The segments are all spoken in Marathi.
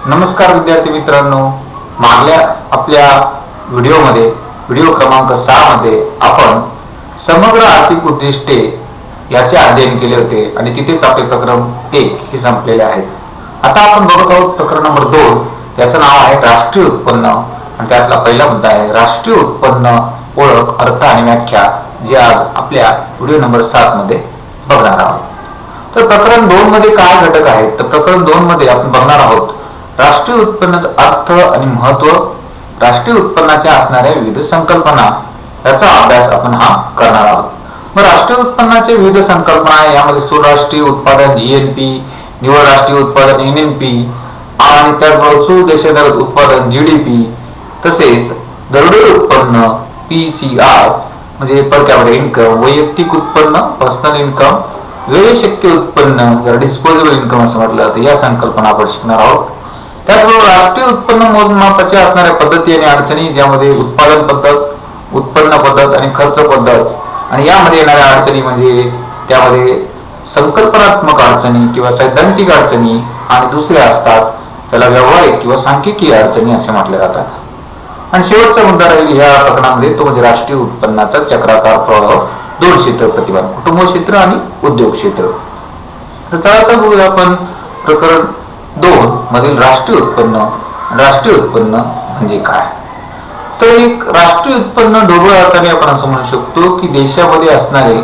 नमस्कार विद्यार्थी मित्रांनो, मागल्या आपल्या व्हिडिओ क्रमांक 6 मध्ये आपण समग्र आर्थिक उद्दिष्टे याचे अध्ययन केले होते आणि तिथेच आपले प्रकरण 1 हे संपलेले आहेत. आता आपण बघत आहोत प्रकरण नंबर 2. याचं नाव आहे राष्ट्रीय उत्पन्न आणि त्यातला पहिला मुद्दा आहे राष्ट्रीय उत्पन्न ओळख, अर्थ आणि व्याख्या, जे आज आपल्या व्हिडिओ नंबर 7 मध्ये बघणार आहोत. तर प्रकरण 2 मध्ये काय घटक आहेत? तर प्रकरण 2 मध्ये आपण बघणार आहोत राष्ट्रीय उत्पन्नाचा अर्थ आणि महत्त्व, राष्ट्रीय उत्पन्नाच्या असणाऱ्या विविध संकल्पना याचा अभ्यास आपण करणार आहोत. मग राष्ट्रीय उत्पन्नाच्या विविध संकल्पना यामध्ये स्थूल राष्ट्रीय उत्पादन जीएनपी, निव्वळ राष्ट्रीय उत्पादन एनएनपी आणि त्याचबरोबर स्थूल देशांतर्गत उत्पादन जीडीपी, तसेच दरडोई उत्पन्न पीसीआर म्हणजे पर कॅपिटा इन्कम, वैयक्तिक उत्पन्न पर्सनल इन्कम, व्यय शक्य उत्पन्न डिस्पोजेबल इन्कम असं म्हटलं जातं. या संकल्पना आपण शिकणार आहोत. त्याचबरोबर राष्ट्रीय उत्पन्न मोजमापाच्या असणाऱ्या पद्धती आणि अडचणी, ज्यामध्ये उत्पादन पद्धत, उत्पन्न पद्धत आणि खर्च पद्धत, आणि यामध्ये येणाऱ्या अडचणी म्हणजे त्यामध्ये संकल्पनात्मक अडचणी किंवा सैद्धांतिक अडचणी, आणि दुसऱ्या असतात त्याला व्यावहारिक किंवा सांख्यिकीय अडचणी असे म्हटले जातात. आणि शेवटचा मुद्दा राहील या प्रकरणामध्ये तो म्हणजे राष्ट्रीय उत्पन्नाचा चक्राकार प्रवाह, 2 क्षेत्र प्रतिपादन, कुटुंब क्षेत्र आणि उद्योग क्षेत्र. तर चला तर बघूया आपण प्रकरण 2 मधील राष्ट्रीय उत्पन्न. राष्ट्रीय उत्पन्न म्हणजे काय? तर एक राष्ट्रीय उत्पन्न ढोबळ अर्थाने आपण असं म्हणू शकतो की देशामध्ये असणारे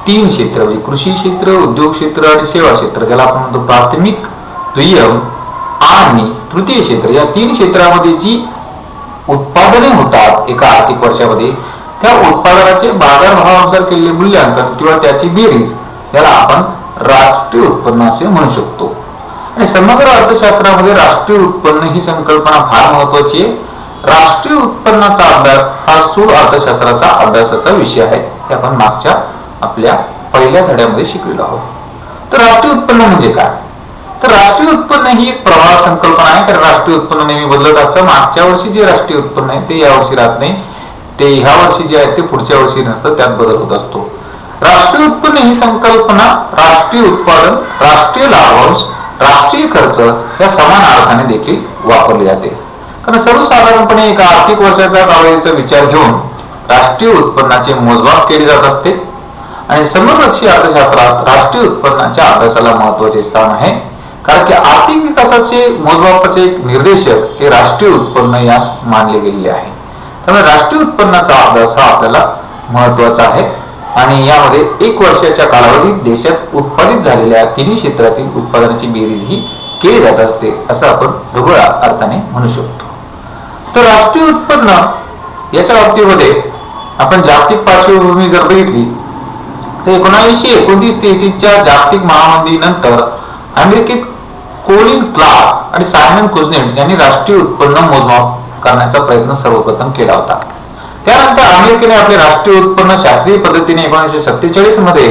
3 क्षेत्र म्हणजे कृषी क्षेत्र, उद्योग क्षेत्र आणि सेवा क्षेत्र, ज्याला आपण म्हणतो प्राथमिक, दुय्यम आणि तृतीय क्षेत्र, या 3 क्षेत्रामध्ये जी उत्पादने होतात एका आर्थिक वर्षामध्ये, त्या उत्पादनाचे बाजारभावानुसार केलेले मूल्यांकन किंवा त्याची बेरीज याला आपण राष्ट्रीय उत्पन्न असे म्हणू शकतो. आणि समग्र अर्थशास्त्रामध्ये राष्ट्रीय उत्पन्न ही संकल्पना फार महत्वाची आहे. राष्ट्रीय उत्पन्नाचा अभ्यास हा स्थूल अर्थशास्त्राचा अभ्यासाचा विषय आहे. हे आपण मागच्या आपल्या पहिल्या धड्यामध्ये शिकलेलो आहोत. तर राष्ट्रीय उत्पन्न म्हणजे काय? तर राष्ट्रीय उत्पन्न ही एक प्रवाह संकल्पना आहे, कारण राष्ट्रीय उत्पन्न नेहमी बदलत असतं. मागच्या वर्षी जे राष्ट्रीय उत्पन्न आहे ते या वर्षी राहत नाही, ते ह्या वर्षी जे आहे ते पुढच्या वर्षी नसतं, त्यात बदल होत असतो. राष्ट्रीय उत्पन्न ही संकल्पना राष्ट्रीय उत्पादन, राष्ट्रीय लाभांश, राष्ट्रीय खर्च या समान अर्थाने देखील वापरली जाते. कारण सर्वसाधारणपणे एका आर्थिक वर्षाचा कालावधीचा विचार घेऊन राष्ट्रीय उत्पन्नाचे मोजमाप केले जात असते. आणि समग्रलक्षी अर्थशास्त्रात राष्ट्रीय उत्पन्नाच्या अभ्यासाला महत्त्वाचे स्थान आहे, कारण की आर्थिक विकासाचे मोजमापाचे एक निर्देशक हे राष्ट्रीय उत्पन्न यास मानले गेलेले आहे. त्यामुळे राष्ट्रीय उत्पन्नाचा अभ्यास हा आपल्याला महत्त्वाचा आहे. आणि यामध्ये 1 वर्षाच्या कालावधीत देशात उत्पादित झालेल्या 3 क्षेत्रातील उत्पादनाची बेरीज ही केली जात असते, असं आपण ढोबळ अर्थाने म्हणू शकतो. तर राष्ट्रीय उत्पन्न याच्या बाबतीमध्ये आपण जागतिक पार्श्वभूमी जर बघितली तर 1929-33च्या जागतिक महामंदीनंतर अमेरिकेत कोलिन क्लार्क आणि सायमन कुझनेट्स यांनी राष्ट्रीय उत्पन्न मोजमाप करण्याचा प्रयत्न सर्वप्रथम केला होता. त्यानंतर अमेरिकेने आपले राष्ट्रीय उत्पन्न शास्त्रीय पद्धतीने 1947 मध्ये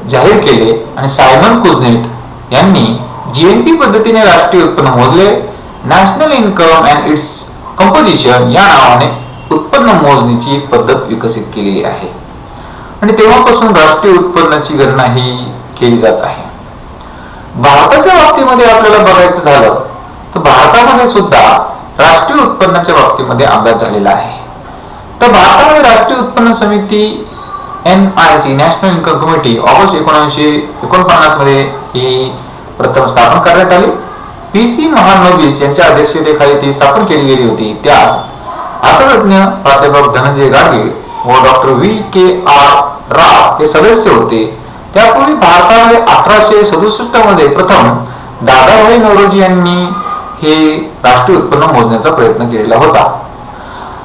जाहीर केले आणि सायमन कुझनेट यांनी जीएनपी पद्धतीने राष्ट्रीय उत्पन्न मोजले. National income and its composition या नावाने उत्पन्न मोजणीची एक पद्धत विकसित केलेली आहे आणि तेव्हापासून राष्ट्रीय उत्पन्नाची गणना ही केली जात आहे. भारताच्या बाबतीमध्ये आपल्याला बघायचं झालं तर भारतामध्ये सुद्धा राष्ट्रीय उत्पन्नाच्या बाबतीमध्ये अभ्यास झालेला आहे. तर भारतामध्ये राष्ट्रीय उत्पन्न समिती NIC national income committee August 1949 मध्ये ही प्रथम स्थापन करण्यात आली. PC महालनोबिस यांच्या अध्यक्षतेखाली ती स्थापन केली गेली होती. त्यात अर्थतज्ञ प्राध्यापक धनंजय गाडगीळ व डॉक्टर VKR राव हे सदस्य होते. त्यापूर्वी भारतामध्ये 1867 मध्ये प्रथम दादाभाई नौरोजी यांनी हे राष्ट्रीय उत्पन्न मोजण्याचा प्रयत्न केलेला होता.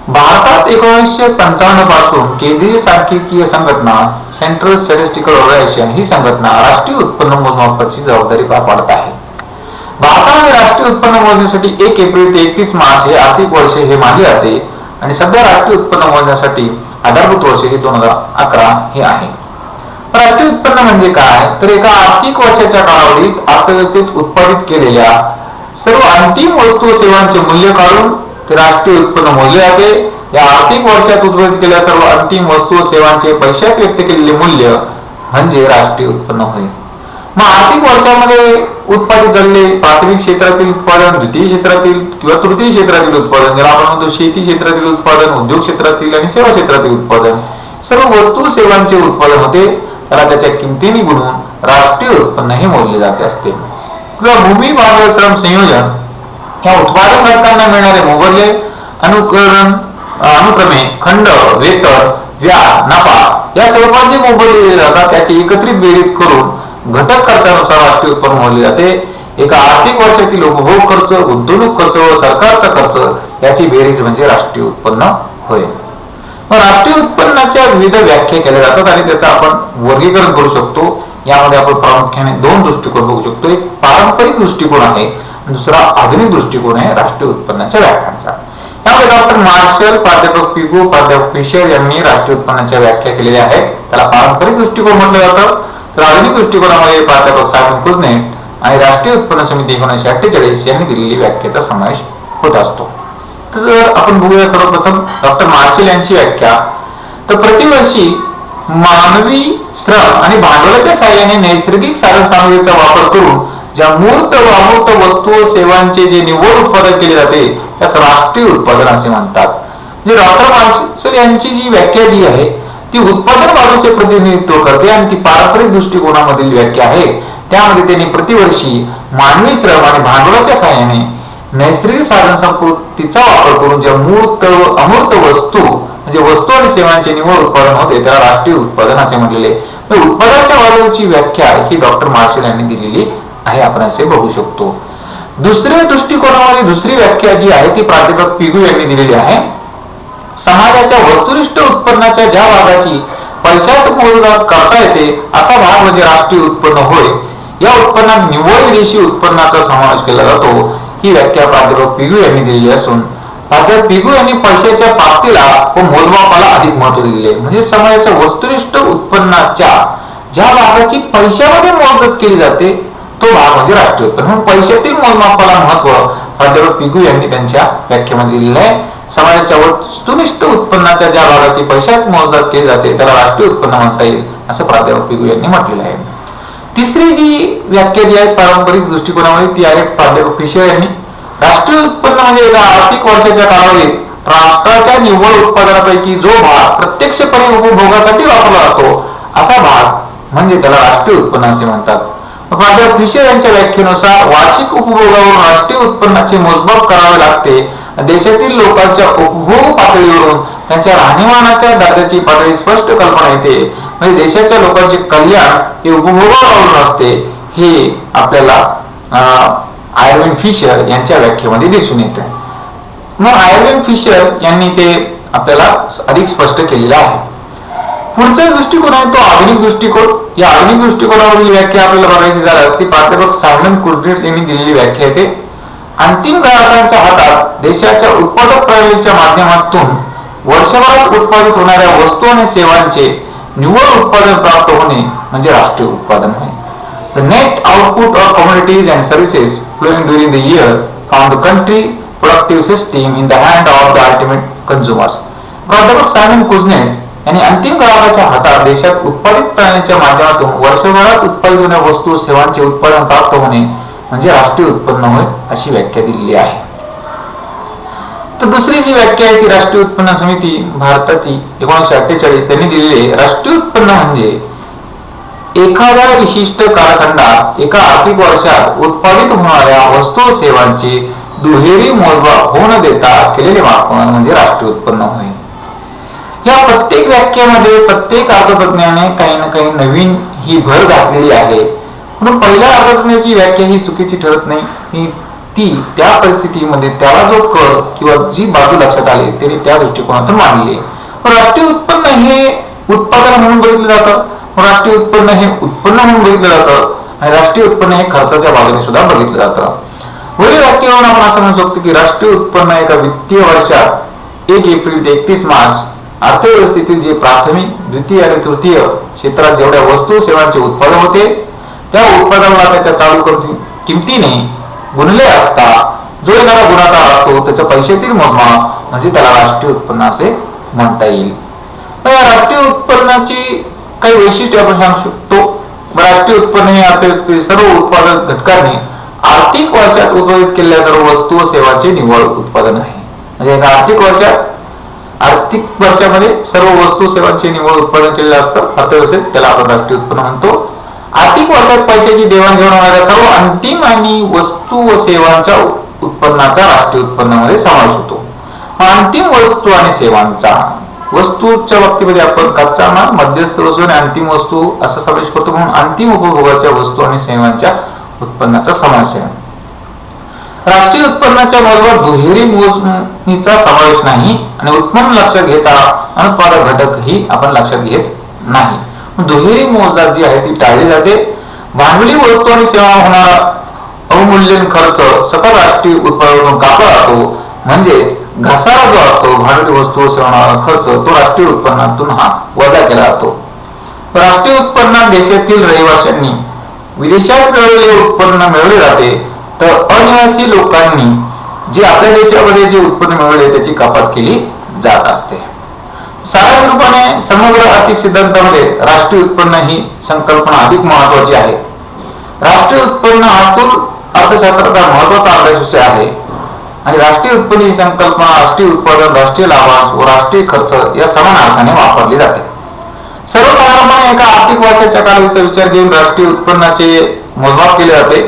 भारतात 1955 पासून केंद्रीय सांख्यिकीय संघटना सेंट्रल स्टॅटिस्टिकल ऑर्गनायझेशन ही संघटना राष्ट्रीय उत्पन्न मोजमापाची जबाबदारी पार पाडत आहे. भारतामध्ये राष्ट्रीय उत्पन्न मोजण्यासाठी 1 एप्रिल ते 31 मार्च हे आर्थिक वर्ष हे मानले जाते आणि सध्या राष्ट्रीय उत्पन्न मोजण्यासाठी आधारभूत वर्ष हे 2011 हे आहे. राष्ट्रीय उत्पन्न म्हणजे काय? तर एका आर्थिक वर्षाच्या कालावधीत अर्थव्यवस्थेत उत्पादित केलेल्या सर्व अंतिम वस्तू व सेवांचे मूल्य काढून ते राष्ट्रीय उत्पन्न मोजले जाते. या आर्थिक वर्षात उत्पादित केलेल्या सर्व अंतिम वस्तू व सेवांचे पैशात व्यक्त केलेले मूल्य म्हणजे राष्ट्रीय उत्पन्न होय. मग आर्थिक वर्षामध्ये उत्पादित झालेले प्राथमिक क्षेत्रातील उत्पादन, द्वितीय क्षेत्रातील किंवा तृतीय क्षेत्रातील उत्पादन, ज्याला आपण म्हणतो शेती क्षेत्रातील उत्पादन, उद्योग क्षेत्रातील आणि सेवा क्षेत्रातील उत्पादन, सर्व वस्तू सेवांचे उत्पादन होते, त्याला त्याच्या किमतीने गुणून राष्ट्रीय उत्पन्न हे मोजले जाते असते. भूमी भांडवल श्रम संयोजन या उत्पादन घटकांना मिळणारे मोबदले अनुक्रमे खंड, वेतन, व्याज, नफा या स्वरूपाचे मोबदले दिले जातात. त्याची एकत्रित बेरीज करून घटक खर्चानुसार राष्ट्रीय उत्पन्न मोजले जाते. एका आर्थिक वर्षातील उपभोग खर्च, गुंतवणूक खर्च व सरकारचा खर्च याची बेरीज म्हणजे राष्ट्रीय उत्पन्न होय. मग राष्ट्रीय उत्पन्नाच्या विविध व्याख्या केल्या जातात आणि त्याचं आपण वर्गीकरण करू शकतो. यामध्ये आपण प्रामुख्याने दोन दृष्टिकोन बघू शकतो. एक पारंपरिक दृष्टिकोन आहे, दुसरा आधुनिक दृष्टिकोन आहे राष्ट्रीय उत्पन्नाच्या व्याख्यांचा. त्यामध्ये डॉक्टर मार्शल, प्राध्यापक पिगू, प्राध्यापक फिशर यांनी राष्ट्रीय उत्पन्नाच्या व्याख्या केलेल्या आहेत. त्याला पारंपरिक दृष्टिकोन म्हटलं जातं. तर आधुनिक दृष्टिकोनामध्ये प्राध्यापक सायमन कुझनेट आणि राष्ट्रीय उत्पन्न समिती 1948 यांनी दिलेली व्याख्येचा समावेश होत असतो. तर आपण बघूया सर्वप्रथम डॉक्टर मार्शल यांची व्याख्या. तर प्रतिवर्षी मानवी श्रम आणि भांडवलाच्या साहाय्याने नैसर्गिक साधनसामुग्रीचा वापर करून ज्या मूर्त व अमूर्त वस्तू व सेवांचे जे निव्वळ उत्पादन केले जाते त्यास राष्ट्रीय उत्पादन असे म्हणतात. म्हणजे डॉक्टर मार्शल यांची जी व्याख्या जी आहे ती उत्पादन बाजूचे प्रतिनिधित्व करते आणि ती पारंपरिक दृष्टिकोनामधील व्याख्या आहे. त्यामध्ये त्यांनी प्रतिवर्षी मानवी श्रम आणि भांडवलाच्या साहाय्याने नैसर्गिक साधनसंपत्तीचा वापर करून ज्या मूर्त व अमूर्त वस्तू म्हणजे वस्तू आणि सेवांचे निव्वळ उत्पादन होते त्याला राष्ट्रीय उत्पादन असे म्हटलेले. उत्पादनाच्या बाजूची व्याख्या ही डॉक्टर मार्शल यांनी दिलेली आहे, आपण असे बघू शकतो. दुसऱ्या दृष्टिकोनामध्ये दुसरी व्याख्या जी आहे ती प्राध्यापक पिगू यांनी दिलेली आहे. समाजाच्या वस्तुनिष्ठ उत्पन्नाच्या ज्या भागाची पैशात मोजदाद करता येते असा भाग म्हणजे राष्ट्रीय उत्पन्न होय. या उत्पन्नात निव्वळ विदेशी उत्पन्नाचा समावेश केला जातो. ही व्याख्या प्राध्यापक पिगू यांनी दिलेली असून प्राध्यापक पिगू यांनी पैशाच्या प्राप्तीला व मोजमापाला अधिक महत्व दिले. म्हणजे समाजाच्या वस्तुनिष्ठ उत्पन्नाच्या ज्या भागाची पैशामध्ये मोजदाद केली जाते तो भाग म्हणजे राष्ट्रीय उत्पन्न. म्हणून पैशातील मोजमापाला महत्व प्राध्यापक पिगू यांनी त्यांच्या व्याख्येमध्ये दिलेलं आहे. समाजाच्या वस्तुनिष्ठ उत्पन्नाच्या ज्या भागाची पैशात मोजदाद केली जाते त्याला राष्ट्रीय उत्पन्न म्हणता येईल असं प्राध्यापक पिगू यांनी म्हटलेलं आहे. तिसरी जी व्याख्या जी आहे पारंपरिक दृष्टिकोनामध्ये ती आहे प्राध्यापक फिशर यांनी. राष्ट्रीय उत्पन्न म्हणजे एका आर्थिक वर्षाच्या कालावधीत राष्ट्राच्या निव्वळ उत्पादनापैकी जो भाग प्रत्यक्षपणे उपभोगासाठी वापरला जातो असा भाग म्हणजे त्याला राष्ट्रीय उत्पन्न असे म्हणतात. प्राध्यापक फिशर यांच्या व्याख्येनुसार वार्षिक उपभोगावरून राष्ट्रीय उत्पन्नाचे मोजमाप करावे लागते. देशातील लोकांच्या उपभोग पातळीवरून त्यांच्या राहणीमानाच्या दर्जाची पातळी स्पष्ट कल्पना येते. म्हणजे देशाच्या लोकांचे कल्याण हे उपभोगावरून असते हे आपल्याला आयर्विन फिशर यांच्या व्याख्येमध्ये दिसून येते. मग आयर्विन फिशर यांनी ते आपल्याला अधिक स्पष्ट केलेलं आहे. पुढचा दृष्टिकोन आहे तो आधुनिक दृष्टिकोन. या आधुनिक दृष्टिकोनावरील व्याख्या आपल्याला बघायची झाल्यास ती प्राध्यापक सायमन कुझनेट यांनी दिलेली व्याख्या येते. अंतिम ग्राहकांच्या हातात देशाच्या उत्पादक प्रणालीच्या माध्यमातून वर्षभरात उत्पादित होणाऱ्या वस्तू आणि सेवांचे निव्वळ उत्पादन प्राप्त होणे म्हणजे राष्ट्रीय उत्पादन आहे. The net output of commodities and services flowing during the year found the country productive system in the hand of the ultimate consumers. प्राध्यापक सायमन कुझनेट यांनी अंतिम ग्राहकाच्या हातात देशात उत्पादित प्रणालीच्या माध्यमातून वर्षभरात उत्पादित होणाऱ्या वस्तू सेवांचे उत्पादन प्राप्त होणे म्हणजे राष्ट्रीय उत्पन्न होय अशी व्याख्या दिलेली आहे. तर दुसरी जी व्याख्या आहे ती राष्ट्रीय उत्पन्न समिती भारताची 1948 त्यांनी दिलेली. राष्ट्रीय उत्पन्न म्हणजे एखाद्या विशिष्ट कालखंडात एका आर्थिक वर्षात उत्पादित होणाऱ्या वस्तू सेवांचे दुहेरी मोजमाप होऊन देता केलेले मापन म्हणजे राष्ट्रीय उत्पन्न होय. या प्रत्येक व्याख्येमध्ये प्रत्येक अर्थतज्ञाने काही ना काही नवीन ही भर घातलेली आहे. म्हणून पहिल्या अर्थतज्ञाची व्याख्या ही चुकीची ठरत नाही. ती त्या परिस्थितीमध्ये त्याला जो कळ किंवा जी बाजू लक्षात आली त्याने त्या दृष्टिकोनातून मांडली. राष्ट्रीय उत्पन्न हे उत्पादन म्हणून बघितलं जातं, राष्ट्रीय उत्पन्न हे उत्पन्न म्हणून बघितलं जातं आणि राष्ट्रीय उत्पन्न हे खर्चाच्या बाजूने सुद्धा बघितलं जातं. वरील व्याख्येवरून आपण असं म्हणू शकतो की राष्ट्रीय उत्पन्न एका वित्तीय वर्षात 1 एप्रिल ते 31 मार्च अर्थव्यवस्थेतील जे प्राथमिक, द्वितीय आणि तृतीय क्षेत्रात जेवढ्या वस्तू सेवांचे उत्पादन होते त्या उत्पादनाला त्याच्या चालू किमतीने गुणले असता जो येणारा गुणाकार असतो त्याच्या पैशातील मोजमाप म्हणजे त्याला राष्ट्रीय उत्पन्न असे म्हणता येईल. या राष्ट्रीय उत्पन्नाची काही वैशिष्ट्ये आपण सांगू शकतो. राष्ट्रीय उत्पन्न हे अर्थव्यवस्थेतील सर्व उत्पादक घटकांनी आर्थिक वर्षात उत्पादित केलेल्या सर्व वस्तू व सेवांचे निव्वळ उत्पादन आहे. म्हणजे एका आर्थिक वर्षामध्ये सर्व वस्तू सेवांचे निव्वळ उत्पादन केलेलं असतं अर्थव्यवस्थेत, त्याला आपण राष्ट्रीय उत्पन्न म्हणतो. आर्थिक वर्षात पैशाची देवाणघेवाण होणाऱ्या सर्व अंतिम आणि वस्तू व सेवांच्या उत्पन्नाचा राष्ट्रीय उत्पन्नामध्ये समावेश होतो. अंतिम वस्तू आणि सेवांचा, वस्तूच्या बाबतीमध्ये आपण कच्चा माल, मध्यस्थ वस्तू आणि अंतिम वस्तू असा समावेश करतो, म्हणून अंतिम उपभोगाच्या वस्तू आणि सेवांच्या उत्पन्नाचा समावेश आहे. राष्ट्रीय उत्पन्नाच्या मोजवर दुहेरी मोजणीचा समावेश नाही आणि उत्पन्न लक्षात घेता अनुत्पादक घटक ही आपण लक्षात घेत नाही. दुहेरी मोजदाद जी आहे ती टाळली जाते. भांडवली वस्तू आणि सेवा होणारा अवमूल्यन खर्च सकल राष्ट्रीय उत्पन्नातून कापला जातो. म्हणजेच घसारा जो असतो भांडवली वस्तू व सेवा होणारा खर्च तो राष्ट्रीय उत्पन्नातून हा वजा केला जातो. राष्ट्रीय उत्पन्नात देशातील रहिवाशांनी विदेशात मिळवलेले उत्पन्न मिळवले जाते, तर अनिवासी लोकांनी जे आपल्या देशामध्ये जे उत्पन्न मिळवले त्याची कपात केली जात असते. सारांश रूपाने समग्र आर्थिक सिद्धांतामध्ये राष्ट्रीय उत्पन्न ही संकल्पना अधिक महत्वाची आहे. राष्ट्रीय उत्पन्न हा स्थूल अर्थशास्त्राचा महत्वाचा अभ्यास विषय आहे आणि राष्ट्रीय उत्पन्न ही संकल्पना राष्ट्रीय उत्पादन, राष्ट्रीय लाभांश व राष्ट्रीय खर्च या समान अर्थाने वापरली जाते. सर्वसाधारणपणे एका आर्थिक वर्षाच्या कालावधीचा विचार घेऊन राष्ट्रीय उत्पन्नाचे मोजमाप केले जाते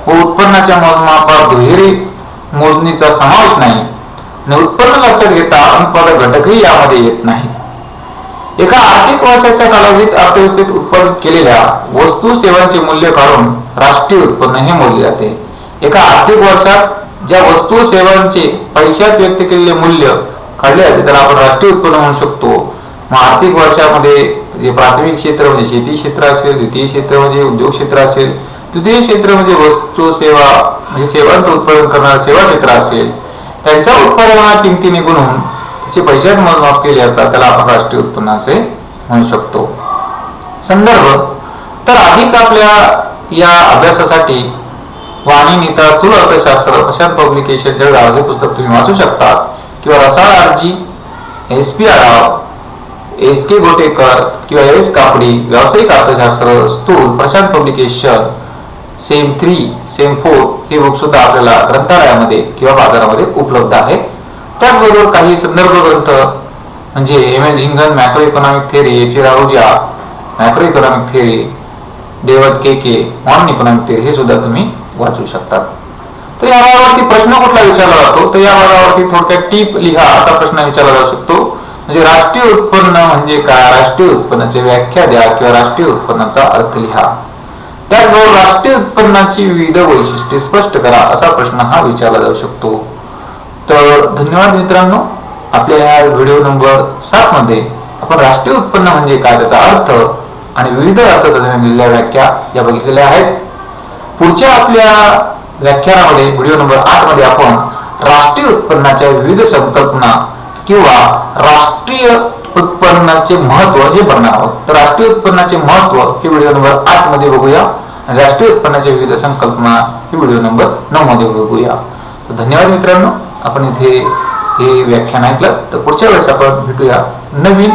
व उत्पन्नाच्या मोजमापात दुहेरी मोजणीचा समावेश नाही आणि उत्पन्न लक्षात घेता अनुत्पादक घटकही यामध्ये येत नाही. एका आर्थिक वर्षाच्या कालावधीत अर्थव्यवस्थेत उत्पादित केलेल्या वस्तू सेवांचे मूल्य काढून राष्ट्रीय उत्पन्न हे मोजले जाते. एका आर्थिक वर्षात ज्या वस्तू सेवांचे पैशात व्यक्त केलेले मूल्य काढले जाते त्याला आपण राष्ट्रीय उत्पन्न म्हणू शकतो. मग आर्थिक वर्षामध्ये जे प्राथमिक क्षेत्र म्हणजे शेती क्षेत्र असेल, द्वितीय क्षेत्र म्हणजे उद्योग क्षेत्र असेल, तृतीय क्षेत्र म्हणजे वस्तू सेवा म्हणजे सेवांचं उत्पादन करणारे सेवा क्षेत्र असेल, त्यांच्या उत्पादनाला किमतीने गुणून त्याचे पैशात मोजमाप केले असतात त्याला आपण राष्ट्रीय उत्पन्न असे म्हणू शकतो. संदर्भ तर अधिक आपल्या या अभ्यासासाठी वाणी नीता स्थूल अर्थशास्त्र प्रशांत पब्लिकेशन जळगाव हे पुस्तक तुम्ही वाचू शकता किंवा Rasal RG, SP Adhav, SK Gotekar किंवा S कापडी व्यावसायिक अर्थशास्त्र स्थूल प्रशांत पब्लिकेशन सेम 3 सेम 4 हे बुक सुद्धा आपल्याला ग्रंथालयामध्ये किंवा बाजारामध्ये उपलब्ध आहे. त्याचबरोबर काही संदर्भ ग्रंथ म्हणजे M.L. Jhingan macro economic theory, H.A. Rahuja macro economic theory, David K modern economic theory हे सुद्धा तुम्ही वाचू शकतात. तर या भागावरती प्रश्न कुठला विचारला जातो तर या भागावरती थोडक्यात टिप लिहा असा प्रश्न विचारला जाऊ शकतो. म्हणजे राष्ट्रीय उत्पन्न म्हणजे काय, राष्ट्रीय उत्पन्नाची व्याख्या द्या किंवा राष्ट्रीय उत्पन्नाचा अर्थ लिहा. त्याचबरोबर राष्ट्रीय उत्पन्नाची विविध वैशिष्ट्ये स्पष्ट करा असा प्रश्न हा विचारला जाऊ शकतो. तर धन्यवाद मित्रांनो, आपल्या या व्हिडिओ नंबर 7 मध्ये आपण राष्ट्रीय उत्पन्न म्हणजे काय त्याचा अर्थ आणि विविध अर्थतज्ञांनी दिलेल्या व्याख्या या बघितलेल्या आहेत. पुढच्या आपल्या व्याख्यानामध्ये व्हिडिओ नंबर 8 मध्ये आपण राष्ट्रीय उत्पन्नाच्या विविध संकल्पना किंवा राष्ट्रीय उत्पन्नाचे महत्व हे बघणार आहोत. तर राष्ट्रीय उत्पन्नाचे महत्व हे व्हिडिओ नंबर 8 मध्ये बघूया आणि राष्ट्रीय उत्पन्नाच्या विविध संकल्पना ही व्हिडिओ नंबर 9 मध्ये बघूया. तर धन्यवाद मित्रांनो, आपण इथे हे व्याख्यान ऐकलं. तर पुढच्या वेळेस आपण भेटूया नवीन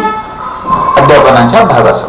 अध्यापनाच्या भागासह.